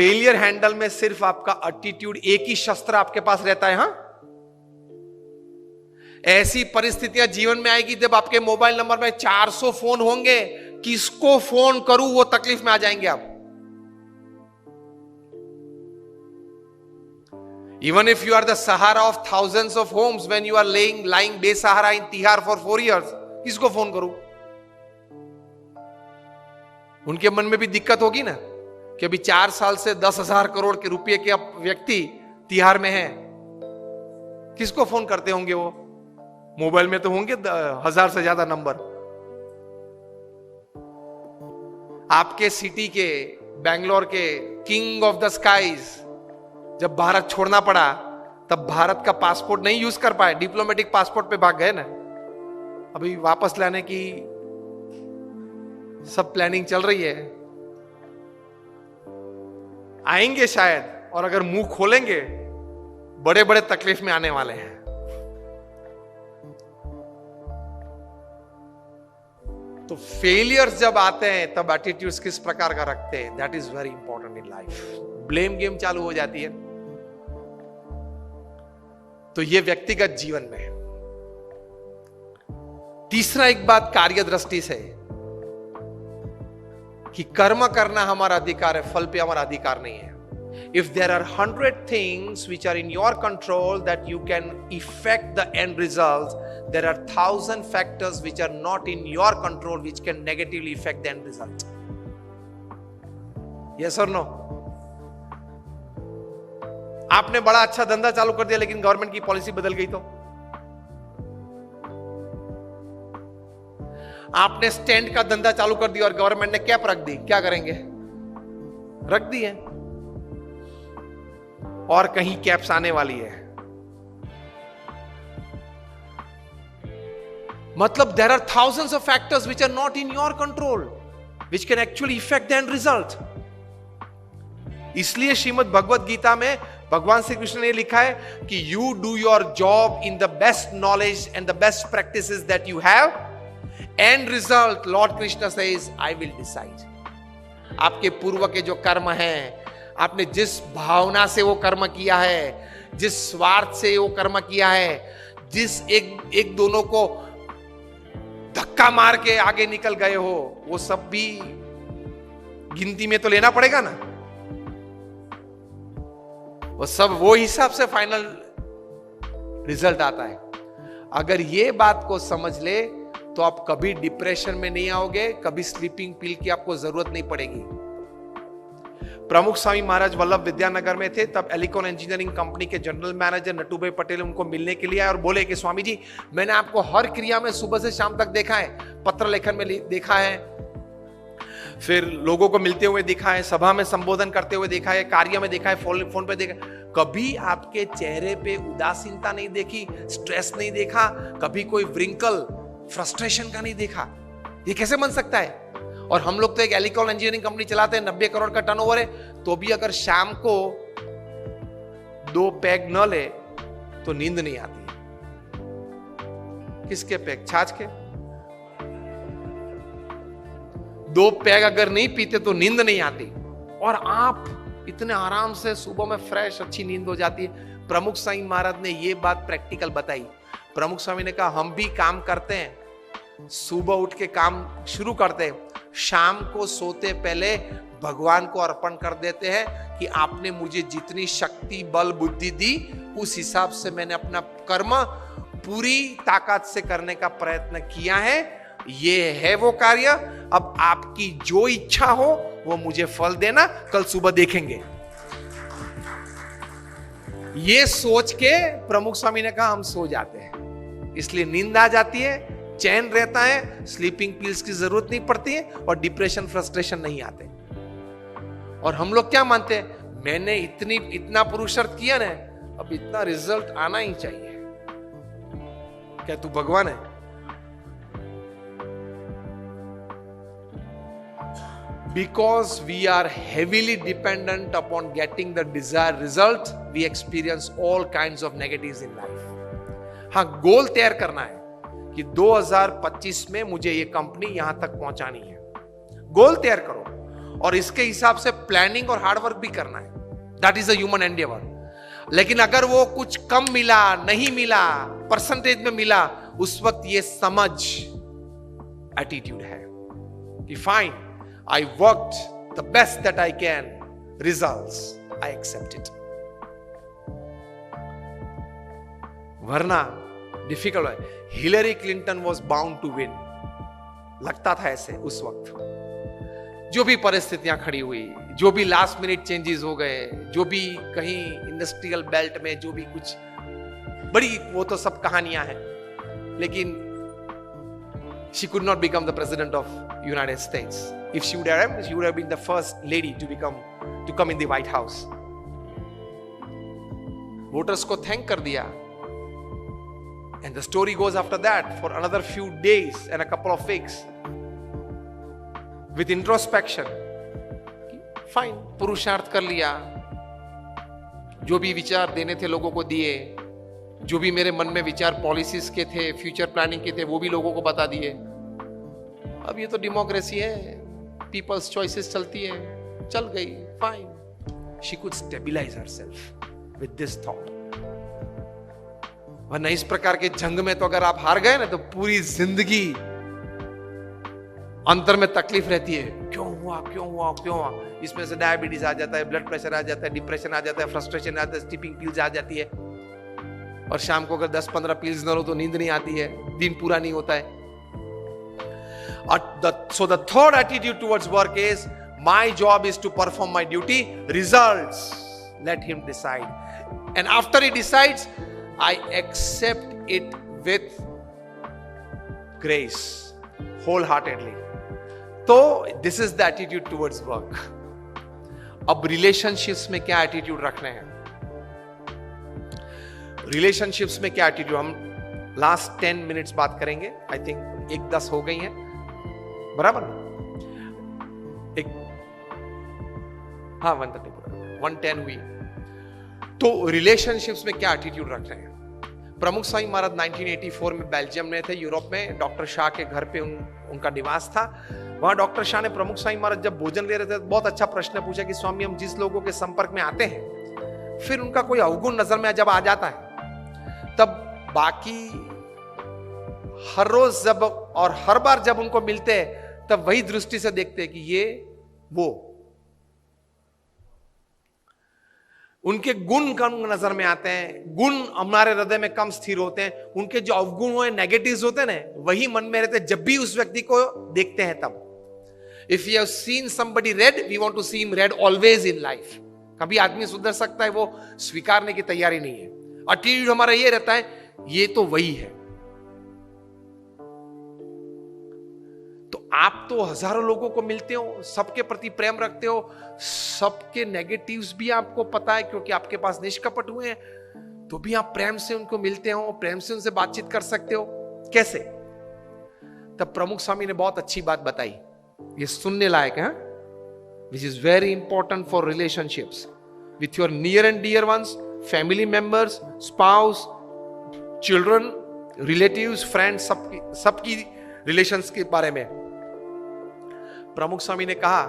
Failure handle में सिर्फ आपका एटीट्यूड, एक ही शस्त्र आपके पास रहता है। हां, ऐसी परिस्थितियां जीवन में आएगी जब आपके मोबाइल नंबर में 400 फोन होंगे, किसको फोन करूं, वो तकलीफ में आ जाएंगे आप। Even if you are the Sahara of thousands of homes, when you are lying बेसहारा in Tihar for 4 years, किसको फोन करूं? उनके मन में भी दिक्कत होगी ना कि अभी 4 साल से 10,000 करोड़ के रुपए के व्यक्ति तिहाड़ में है, किसको फोन करते होंगे वो? मोबाइल में तो होंगे 1000 से ज्यादा नंबर। आपके सिटी के, बेंगलोर के किंग ऑफ द स्काईज जब भारत छोड़ना पड़ा, तब भारत का पासपोर्ट नहीं यूज कर पाए, डिप्लोमेटिक पासपोर्ट पे भाग गए ना। अभी वापस लाने की सब प्लानिंग चल रही है, आएंगे शायद, और अगर मुंह खोलेंगे बड़े बड़े तकलीफ में आने वाले हैं। तो फेलियर्स जब आते हैं तब एटीट्यूड्स किस प्रकार का रखते हैं, that is very important in life. Blame game चालू हो जाती है। तो ये व्यक्तिगत जीवन में। तीसरा एक बात कार्य दृष्टि से कि कर्म करना हमारा अधिकार है, फल पे हमारा अधिकार नहीं है। If there are 100 things which are in your control that you can affect the end results, there are 1,000 factors which are not in your control which can negatively affect the end result. Yes or no? आपने बड़ा अच्छा धंधा चालू कर दिया लेकिन government की policy बदल गई तो? आपने स्टैंड का धंधा चालू कर दिया और गवर्नमेंट ने कैप रख दी, क्या करेंगे? रख दी है, और कहीं कैप्स आने वाली है। मतलब there are thousands of factors which are not in your control which can actually affect the end result. इसलिए श्रीमद् भगवत गीता में भगवान श्री कृष्ण ने लिखा है कि you do your job in the best knowledge and the best practices that you have. End result, Lord Krishna says, I will decide. आपके पूर्व के जो कर्म हैं, आपने जिस भावना से वो कर्म किया है, जिस स्वार्थ से वो कर्म किया है, जिस एक दोनों को धक्का मार के आगे निकल गए हो, वो सब भी गिनती में तो लेना पड़ेगा ना। वो सब वो हिसाब से फाइनल रिजल्ट आता है। अगर ये बात को समझ ले तो आप कभी डिप्रेशन में नहीं आओगे, कभी स्लीपिंग पिल की आपको जरूरत नहीं पड़ेगी। प्रमुख स्वामी महाराज वल्लभ विद्यानगर में थे, तब एलिकॉन इंजीनियरिंग कंपनी के जनरल मैनेजर नटूभाई पटेल उनको मिलने के लिए आए और बोले कि स्वामी जी, मैंने आपको हर क्रिया में सुबह से शाम तक देखा है, पत्र लेखन में देखा है, फिर लोगों को मिलते हुए देखा है, सभा में संबोधन करते हुए देखा है, कार्य में देखा है, फोन पे देखा, कभी आपके चेहरे पे उदासीनता नहीं देखी, स्ट्रेस नहीं देखा, कभी कोई व्रिंकल, फ्रस्ट्रेशन का नहीं देखा। ये कैसे बन सकता है? और हम लोग तो एक एलिकॉन इंजीनियरिंग कंपनी चलाते हैं, 90 करोड़ का टर्नओवर है, तो भी अगर शाम को 2 पैग न ले तो नींद नहीं आती। किसके पैग? छाछ के। 2 पैग अगर नहीं पीते तो नींद नहीं आती, और आप इतने आराम से सुबह में फ्रेश अच्छी नींद हो जाती है। प्रमुख स्वामी महाराज ने ये बात प्रैक्टिकल बताई। प्रमुख स्वामी ने कहा, हम भी काम करते हैं, सुबह उठ के काम शुरू करते हैं, शाम को सोते पहले भगवान को अर्पण कर देते हैं कि आपने मुझे जितनी शक्ति, बल, बुद्धि दी, उस हिसाब से मैंने अपना कर्म पूरी ताकत से करने का प्रयत्न किया है। ये है वो कार्य, अब आपकी जो इच्छा हो वो मुझे फल देना, कल सुबह देखेंगे। ये सोच के प्रमुख स्वामी ने कहा, हम सो जाते हैं, इसलिए नींद आ जाती है, चैन रहता है, स्लीपिंग पिल्स की जरूरत नहीं पड़ती है, और डिप्रेशन, फ्रस्ट्रेशन नहीं आते। और हम लोग क्या मानते हैं, मैंने इतना पुरुषार्थ किया ना, अब इतना रिजल्ट आना ही चाहिए। क्या तू भगवान है? Because we are heavily dependent upon getting the desired result, we experience all kinds of negatives in life. हाँ, गोल तैयार करना है कि 2025 में मुझे ये कंपनी यहां तक पहुंचानी है। गोल तैयार करो और इसके हिसाब से प्लानिंग और हार्डवर्क भी करना है. That is a human Endeavour. लेकिन अगर वो कुछ कम मिला, नहीं मिला, परसेंटेज में मिला, उस वक्त ये समझ एटीट्यूड है कि fine, I worked the best that I can, results I accept it. वरना डिफिकल्ट है. Hillary Clinton was bound to win. लगता था ऐसे उस वक्त. जो भी परिस्थितियां खड़ी हुई, जो भी लास्ट मिनट चेंजेस हो गए, जो भी कहीं इंडस्ट्रियल बेल्ट में जो भी कुछ बड़ी, वो तो सब कहानियां हैं. लेकिन she could not become the president of United States. If she would have been the first lady to come in the White House. Voters को थैंक कर दिया. And the story goes after that for another few days and a couple of weeks with introspection. Fine, पुरुषार्थ कर लिया, जो भी विचार देने थे लोगों को दिए, जो भी मेरे मन में विचार पॉलिसीज के थे, फ्यूचर प्लानिंग के थे, वो भी लोगों को बता दिए. अब ये तो डेमोक्रेसी है, पीपल्स चॉइसेस चलती है, चल गई, fine. She could stabilise herself with this thought. वरना इस प्रकार के जंग में तो अगर आप हार गए ना, तो पूरी जिंदगी अंतर में तकलीफ रहती है. क्यों हुआ. इसमें से डायबिटीज आ जाता है, ब्लड प्रेशर आ जाता है, डिप्रेशन आ जाता है, फ्रस्ट्रेशन आ जाता है, स्लीपिंग पिल्स आ जाती है. और शाम को अगर 10-15 पिल्स न लो तो नींद नहीं आती है, दिन पूरा नहीं होता है. So the third attitude towards work is, my job is to perform my duty, results let him decide. And after he decides, I accept it with grace, wholeheartedly. तो this is the attitude towards work. अब relationships में क्या attitude रखने हैं? Relationships में क्या attitude, हम last 10 minutes बात करेंगे. आई थिंक 1:10 हो गई हैं, बराबर. 1:10 हुई. तो रिलेशनशिप्स में क्या एटीट्यूड रख रहे हैं? प्रमुख स्वामी महाराज 1984 में बेल्जियम में थे, यूरोप में. डॉक्टर शाह के घर पे उनका निवास था. वहां डॉक्टर शाह ने प्रमुख स्वामी महाराज जब भोजन ले रहे थे, बहुत अच्छा प्रश्न पूछा कि स्वामी, हम जिस लोगों के संपर्क में आते हैं, फिर उनका कोई अवगुण नजर में जब आ जाता है, तब बाकी हर रोज जब और हर बार जब उनको मिलते हैं, तब वही दृष्टि से देखते हैं कि ये वो, उनके गुण कम नजर में आते हैं, गुण हमारे हृदय में कम स्थिर होते हैं. उनके जो अवगुण हुए, नेगेटिव्स होते हैं ना, वही मन में रहते हैं जब भी उस व्यक्ति को देखते हैं. तब if you have seen somebody red, we want to see him red always in life. कभी आदमी सुधर सकता है, वो स्वीकारने की तैयारी नहीं है. एटीट्यूड हमारा ये रहता है, ये तो वही है. तो आप तो हजारों लोगों को मिलते हो, सबके प्रति प्रेम रखते हो, सबके नेगेटिव्स भी आपको पता है क्योंकि आपके पास निष्कपट हुए हैं, तो भी आप प्रेम से उनको मिलते हो, प्रेम से उनसे बातचीत कर सकते हो. कैसे? तब प्रमुख स्वामी ने बहुत अच्छी बात बताई, ये सुनने लायक है, which is very important for relationships with your near and dear ones, family members, spouse, children, relatives, friends, सबकी रिलेशंस के बारे में. प्रमुख स्वामी ने कहा